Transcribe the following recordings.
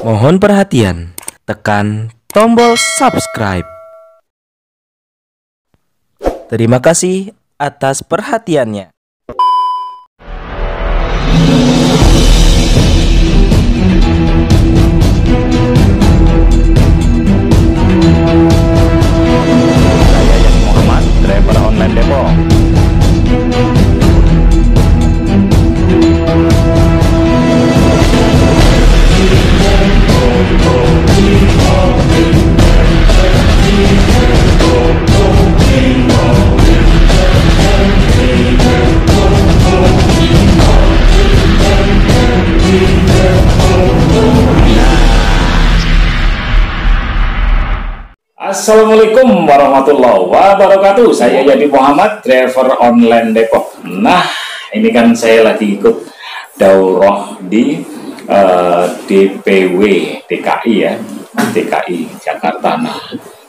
Mohon perhatian, tekan tombol subscribe. Terima kasih atas perhatiannya. Saya Yadi Muhammad, driver online Depok. Assalamualaikum warahmatullahi wabarakatuh. Saya Yadi Muhammad, driver online Depok. Nah, ini kan saya lagi ikut daurah di DPW DKI ya, DKI Jakarta. Nah,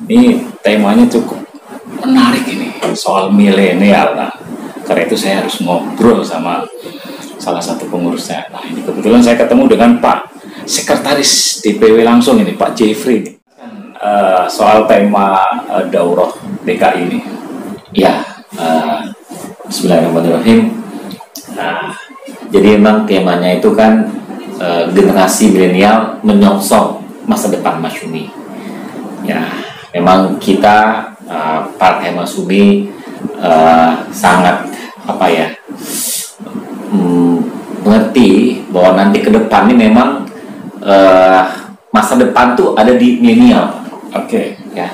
ini temanya cukup menarik ini, soal milenial. Nah, karena itu saya harus ngobrol sama salah satu pengurusnya. Nah, ini kebetulan saya ketemu dengan Pak Sekretaris DPW langsung ini, Pak Jeffrey ini. Soal tema daurah DKI ini. Ya, bismillahirrahmanirrahim. Nah, jadi memang temanya itu kan generasi milenial menyongsong masa depan Masyumi. Ya, memang kita Partai Masyumi sangat mengerti bahwa nanti ke depan ini memang masa depan tuh ada di milenial. Oke. Ya,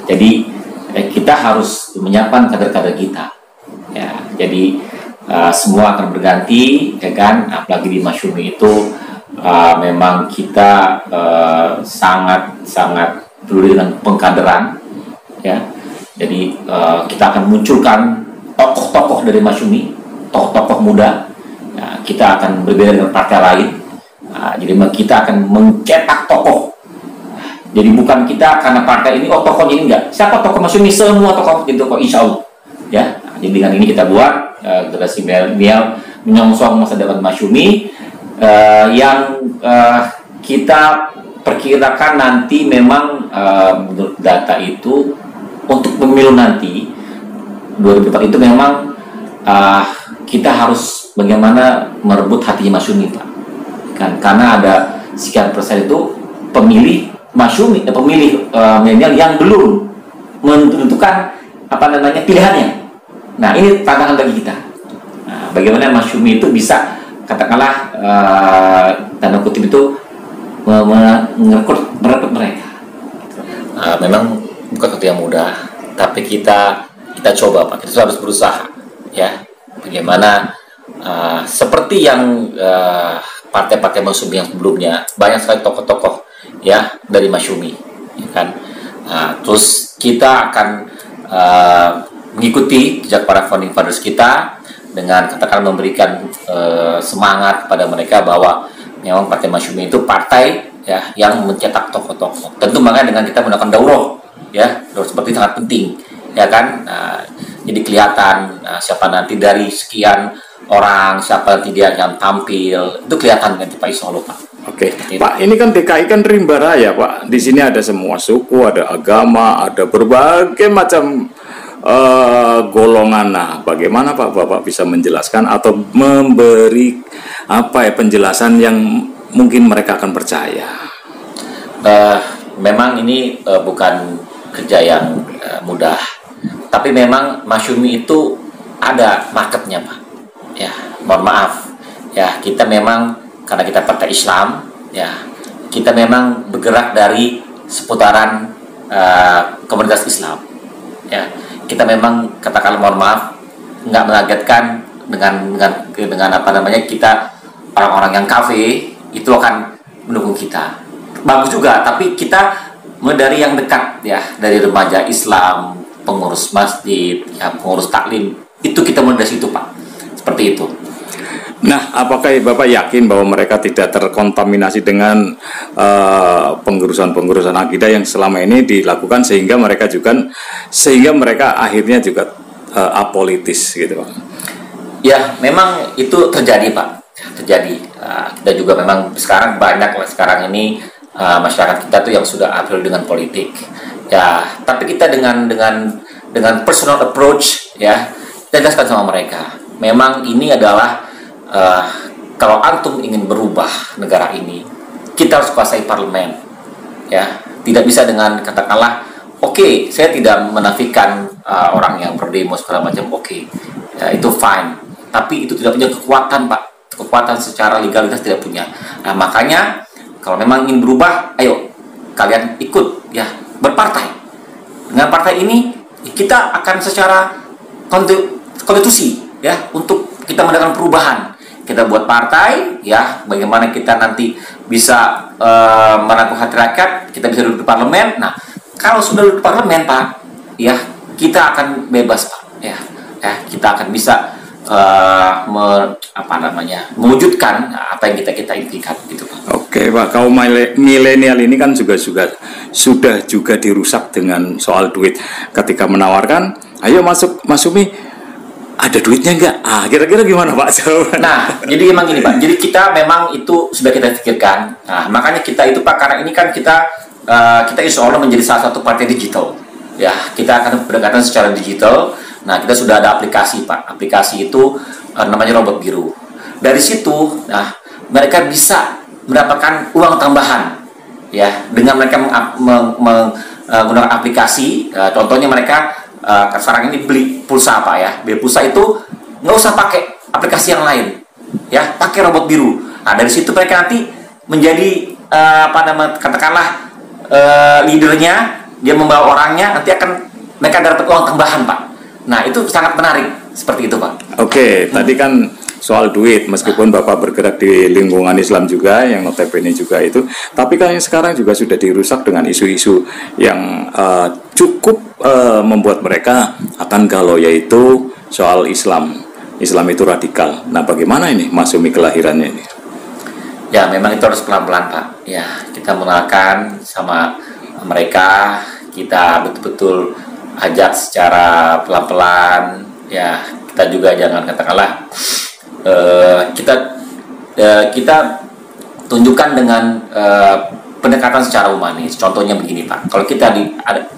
jadi kita harus menyiapkan kader-kader kita. Ya, jadi semua akan berganti, ya kan? Apalagi di Masyumi itu memang kita sangat peduli dengan pengkaderan, ya. Jadi kita akan munculkan tokoh-tokoh dari Masyumi, tokoh-tokoh muda. Ya, kita akan berbeda dengan partai lain. Jadi kita akan mencetak tokoh. Jadi bukan kita karena partai ini, tokohnya ini enggak. Siapa tokoh Masyumi? Semua tokoh itu kok, insya Allah. Ya, jadi dengan ini kita buat generasi milenial menyongsong masa depan Masyumi yang kita perkirakan nanti memang menurut data itu untuk pemilu nanti 2004 itu memang kita harus bagaimana merebut hati Masyumi, Pak. Kan karena ada sekian persen itu pemilih Masyumi, pemilih milenial yang belum menentukan pilihannya. Nah, ini tantangan bagi kita. Nah, bagaimana Masyumi itu bisa katakanlah tanda kutip itu merekrut mereka. Memang bukan sesuatu yang mudah, tapi kita coba, Pak. Kita harus berusaha, ya. Bagaimana seperti yang partai-partai Masyumi yang sebelumnya, banyak sekali tokoh-tokoh ya dari Masyumi, ya kan. Terus kita akan mengikuti jejak para founding fathers kita dengan katakan memberikan semangat kepada mereka bahwa memang partai Masyumi itu partai ya yang mencetak tokoh-tokoh. Tentu makanya dengan kita melakukan daurah, ya, daurah seperti sangat penting, ya kan. Jadi kelihatan siapa nanti dari sekian orang, siapa nanti dia yang tampil, itu kelihatan nanti Pak, insya Allah, Pak. Oke, Pak, ini kan DKI kan rimba raya, Pak. Di sini ada semua suku, ada agama, ada berbagai macam golongan. Nah, bagaimana Pak Bapak bisa menjelaskan atau memberi penjelasan yang mungkin mereka akan percaya? Memang ini bukan kerja yang mudah, tapi memang Masyumi itu ada marketnya, Pak. Ya, mohon maaf, ya kita memang karena kita partai Islam, ya kita memang bergerak dari seputaran komunitas Islam, ya kita memang katakanlah mohon maaf nggak mengagetkan dengan kita orang-orang yang kafe itu akan mendukung kita, bagus juga, tapi kita dari yang dekat, ya, dari remaja Islam, pengurus masjid, ya pengurus taklim, itu kita mulai dari situ, Pak, seperti itu. Nah, apakah Bapak yakin bahwa mereka tidak terkontaminasi dengan pengurusan-pengurusan akidah yang selama ini dilakukan sehingga mereka akhirnya juga apolitis gitu, Pak? Ya, memang itu terjadi, Pak. Terjadi. Kita juga memang sekarang banyak lah sekarang ini masyarakat kita tuh yang sudah afil dengan politik. Ya, tapi kita dengan personal approach, ya, kita jelaskan sama mereka. Memang ini adalah kalau antum ingin berubah negara ini, kita harus kuasai parlemen. Ya, tidak bisa dengan katakanlah, oke, saya tidak menafikan orang yang berdemo segala macam, oke, ya, itu fine. Tapi itu tidak punya kekuatan, Pak. Kekuatan secara legalitas tidak punya. Nah, makanya kalau memang ingin berubah, ayo kalian ikut, ya, berpartai. Dengan partai ini kita akan secara konstitusi, ya, untuk kita mendapatkan perubahan. Kita buat partai, ya, bagaimana kita nanti bisa merangkul hati rakyat, kita bisa duduk di parlemen. Nah, kalau sudah duduk di parlemen, Pak, ya, kita akan bebas, Pak, ya, kita akan bisa mewujudkan apa yang kita impikan, gitu, Pak. Oke, Pak, kaum milenial ini kan juga sudah dirusak dengan soal duit. Ketika menawarkan, ayo masuk, Mas Sumi, ada duitnya nggak? Kira-kira gimana, Pak? Nah, jadi memang gini, Pak. Jadi kita memang itu sudah kita pikirkan. Nah, makanya kita itu, Pak, karena ini kan kita insya Allah menjadi salah satu partai digital. Ya, kita akan berdekatan secara digital. Nah, kita sudah ada aplikasi, Pak. Aplikasi itu namanya Robot Biru. Dari situ, nah, mereka bisa mendapatkan uang tambahan, ya, dengan mereka menggunakan aplikasi. Contohnya mereka sekarang ini beli pulsa, Pak, ya. Beli pulsa itu nggak usah pakai aplikasi yang lain, ya, pakai Robot Biru. Nah, dari situ mereka nanti menjadi katakanlah leadernya, dia membawa orangnya, nanti akan mereka dapat uang tambahan, Pak. Nah, itu sangat menarik, seperti itu, Pak. Oke, tadi kan soal duit, meskipun Bapak bergerak di lingkungan Islam juga, yang notabene juga itu, tapi kan sekarang juga sudah dirusak dengan isu-isu yang cukup membuat mereka akan galau, yaitu soal Islam itu radikal. Nah, bagaimana ini Mas Sumi kelahirannya ini? Ya, memang itu harus pelan-pelan, Pak. Ya, kita mengenalkan sama mereka, kita betul-betul ajak secara pelan-pelan. Ya, kita juga jangan katakanlah kita tunjukkan dengan pendekatan secara humanis. Contohnya begini, Pak. Kalau kita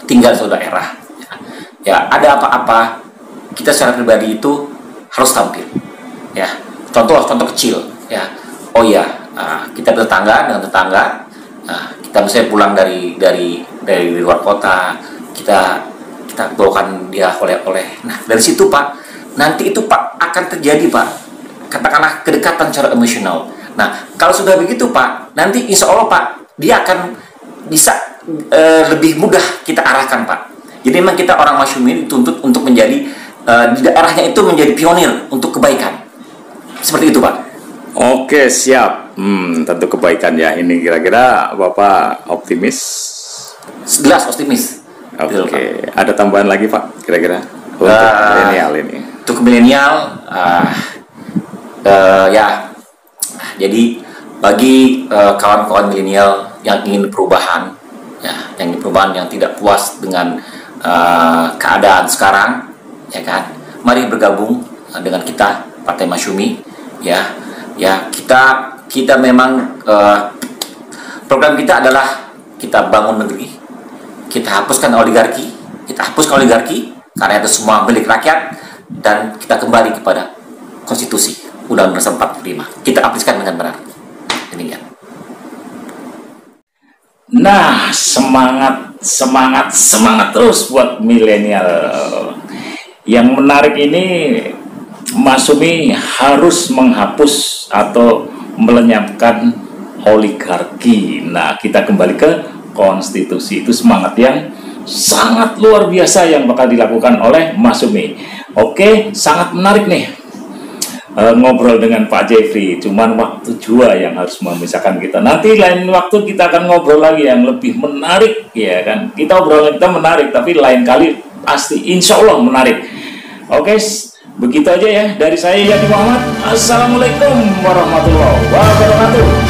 tinggal di suatu daerah, ya, ada apa-apa, kita secara pribadi itu harus tampil. Ya, contoh kecil, ya. Oh ya, kita bertetangga dengan tetangga. Kita misalnya pulang dari luar kota, kita bawakan dia oleh-oleh. Nah, dari situ, Pak, nanti itu, Pak, akan terjadi, Pak, katakanlah kedekatan secara emosional. Nah, kalau sudah begitu, Pak, nanti insya Allah, Pak, dia akan bisa lebih mudah kita arahkan, Pak. Jadi memang kita orang Masyumi dituntut untuk menjadi di daerahnya itu menjadi pionir untuk kebaikan. Seperti itu, Pak. Oke, siap. Tentu kebaikan, ya. Ini kira-kira Bapak optimis? Jelas optimis. Oke, ada tambahan lagi, Pak, kira-kira untuk milenial ini? Untuk milenial, ya, jadi bagi kawan-kawan milenial yang ingin perubahan, ya, yang ingin perubahan, yang tidak puas dengan keadaan sekarang, ya kan, mari bergabung dengan kita, Partai Masyumi, ya, kita memang program kita adalah kita bangun negeri. Kita hapuskan oligarki, karena itu semua milik rakyat, dan kita kembali kepada konstitusi Undang-Undang 45. Kita aplikasikan dengan benar. Demikian. Nah, semangat terus buat milenial. Yang menarik ini, Mas Sumi harus menghapus atau melenyapkan oligarki. Nah, kita kembali ke konstitusi. Itu semangat yang sangat luar biasa yang bakal dilakukan oleh Mas Sumi. Oke, sangat menarik nih ngobrol dengan Pak Jeffrey. Cuman waktu juga yang harus memisahkan kita. Nanti lain waktu kita akan ngobrol lagi yang lebih menarik, ya kan. Kita obrolan kita menarik, tapi lain kali pasti insya Allah menarik. Oke, begitu aja ya dari saya, Yadi Muhammad. Assalamualaikum warahmatullahi wabarakatuh.